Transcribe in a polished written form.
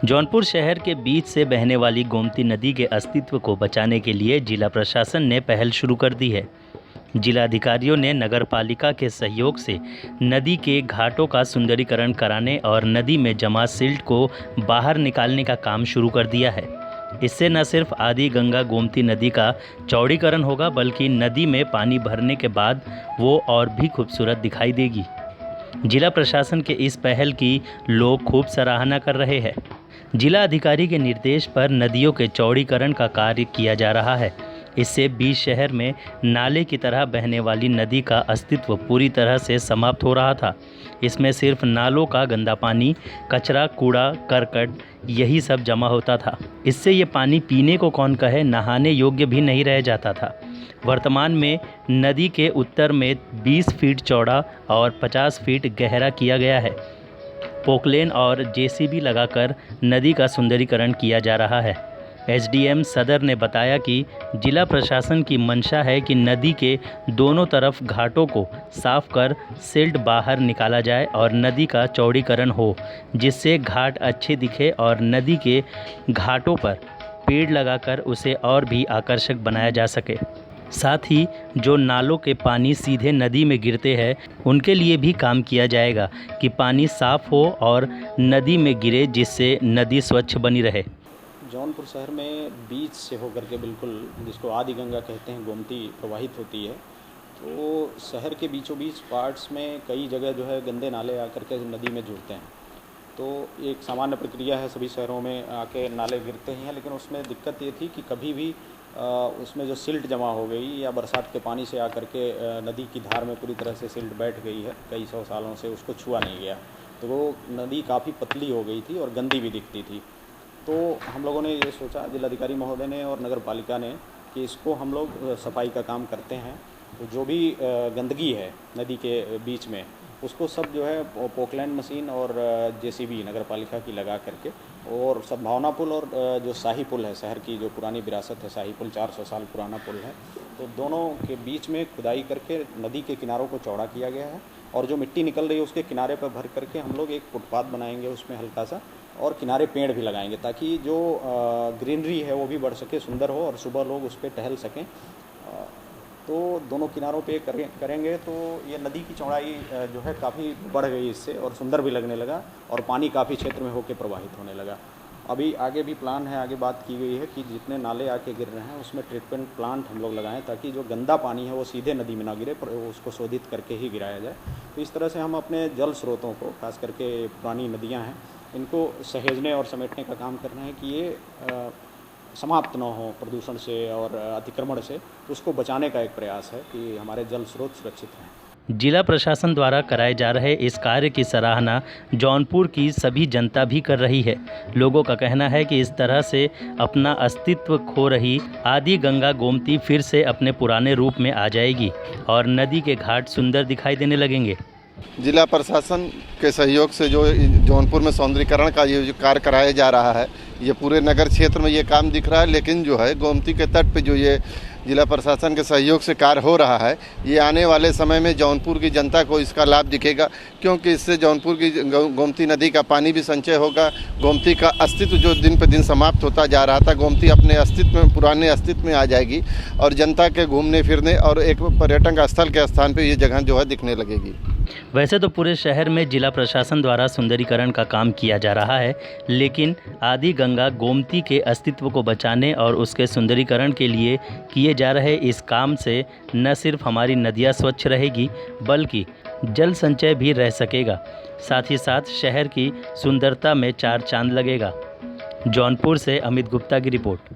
जौनपुर शहर के बीच से बहने वाली गोमती नदी के अस्तित्व को बचाने के लिए जिला प्रशासन ने पहल शुरू कर दी है। जिला अधिकारियों ने नगर पालिका के सहयोग से नदी के घाटों का सुंदरीकरण कराने और नदी में जमा सिल्ट को बाहर निकालने का काम शुरू कर दिया है। इससे न सिर्फ आदि गंगा गोमती नदी का चौड़ीकरण होगा, बल्कि नदी में पानी भरने के बाद वो और भी खूबसूरत दिखाई देगी। जिला प्रशासन के इस पहल की लोग खूब सराहना कर रहे हैं। जिला अधिकारी के निर्देश पर नदियों के चौड़ीकरण का कार्य किया जा रहा है। इससे बीच शहर में नाले की तरह बहने वाली नदी का अस्तित्व पूरी तरह से समाप्त हो रहा था। इसमें सिर्फ नालों का गंदा पानी, कचरा, कूड़ा, करकट यही सब जमा होता था। इससे ये पानी पीने को कौन कहे, नहाने योग्य भी नहीं रह जाता था। वर्तमान में नदी के उत्तर में 20 फीट चौड़ा और 50 फीट गहरा किया गया है। पोकलेन और जेसीबी लगाकर नदी का सुंदरीकरण किया जा रहा है। एसडीएम सदर ने बताया कि जिला प्रशासन की मंशा है कि नदी के दोनों तरफ घाटों को साफ कर सिल्ट बाहर निकाला जाए और नदी का चौड़ीकरण हो, जिससे घाट अच्छे दिखे और नदी के घाटों पर पेड़ लगाकर उसे और भी आकर्षक बनाया जा सके। साथ ही जो नालों के पानी सीधे नदी में गिरते हैं, उनके लिए भी काम किया जाएगा कि पानी साफ हो और नदी में गिरे, जिससे नदी स्वच्छ बनी रहे। जौनपुर शहर में बीच से होकर के बिल्कुल, जिसको आदि गंगा कहते हैं, गोमती प्रवाहित होती है। तो शहर के बीचों बीच पार्ट्स में कई जगह जो है गंदे नाले आकर के नदी में जुड़ते हैं। तो एक सामान्य प्रक्रिया है, सभी शहरों में आके नाले गिरते ही हैं, लेकिन उसमें दिक्कत ये थी कि कभी भी उसमें जो सिल्ट जमा हो गई या बरसात के पानी से आकर के नदी की धार में पूरी तरह से सिल्ट बैठ गई है, कई सौ सालों से उसको छुआ नहीं गया, तो वो नदी काफ़ी पतली हो गई थी और गंदी भी दिखती थी। तो हम लोगों ने ये सोचा, जिलाधिकारी महोदय ने और नगर पालिका ने, कि इसको हम लोग सफाई का काम करते हैं। तो जो भी गंदगी है नदी के बीच में, उसको सब जो है पोकलैंड मशीन और जेसीबी नगर पालिका की लगा करके, और सद्भावना पुल और जो शाही पुल है, शहर की जो पुरानी विरासत है, शाही पुल 400 साल पुराना पुल है, तो दोनों के बीच में खुदाई करके नदी के किनारों को चौड़ा किया गया है। और जो मिट्टी निकल रही है उसके किनारे पर भर करके हम लोग एक फुटपाथ बनाएंगे उसमें हल्का सा, और किनारे पेड़ भी लगाएंगे, ताकि जो ग्रीनरी है वो भी बढ़ सके, सुंदर हो, और सुबह लोग उस पर टहल सकें। तो दोनों किनारों पे करेंगे तो ये नदी की चौड़ाई जो है काफ़ी बढ़ गई इससे, और सुंदर भी लगने लगा, और पानी काफ़ी क्षेत्र में होकर प्रवाहित होने लगा। अभी आगे भी प्लान है, आगे बात की गई है कि जितने नाले आके गिर रहे हैं उसमें ट्रीटमेंट प्लांट हम लोग लगाएं, ताकि जो गंदा पानी है वो सीधे नदी में ना गिरे, पर उसको शोधित करके ही गिराया जाए। तो इस तरह से हम अपने जल स्रोतों को, खास करके पुरानी नदियाँ हैं, इनको सहेजने और समेटने का काम कर रहे हैं कि ये समाप्त न हो प्रदूषण से और अतिक्रमण से। तो उसको बचाने का एक प्रयास है कि हमारे जल स्रोत सुरक्षित रहें। जिला प्रशासन द्वारा कराए जा रहे इस कार्य की सराहना जौनपुर की सभी जनता भी कर रही है। लोगों का कहना है कि इस तरह से अपना अस्तित्व खो रही आदि गंगा गोमती फिर से अपने पुराने रूप में आ जाएगी और नदी के घाट सुंदर दिखाई देने लगेंगे। जिला प्रशासन के सहयोग से जो जौनपुर में सौंदर्यीकरण का ये जो कार्य कराया जा रहा है, ये पूरे नगर क्षेत्र में ये काम दिख रहा है, लेकिन जो है गोमती के तट पे जो ये जिला प्रशासन के सहयोग से कार्य हो रहा है, ये आने वाले समय में जौनपुर की जनता को इसका लाभ दिखेगा, क्योंकि इससे जौनपुर की गोमती नदी का पानी भी संचय होगा। गोमती का अस्तित्व जो दिन पे दिन समाप्त होता जा रहा था, गोमती अपने अस्तित्व में, पुराने अस्तित्व में आ जाएगी, और जनता के घूमने फिरने और एक पर्यटन स्थल के स्थान पर ये जगह जो है दिखने लगेगी। वैसे तो पूरे शहर में जिला प्रशासन द्वारा सुंदरीकरण का काम किया जा रहा है, लेकिन आदि गंगा गोमती के अस्तित्व को बचाने और उसके सुंदरीकरण के लिए किए जा रहे इस काम से न सिर्फ हमारी नदियाँ स्वच्छ रहेगी, बल्कि जल संचय भी रह सकेगा। साथ ही साथ शहर की सुंदरता में चार चांद लगेगा। जौनपुर से अमित गुप्ता की रिपोर्ट।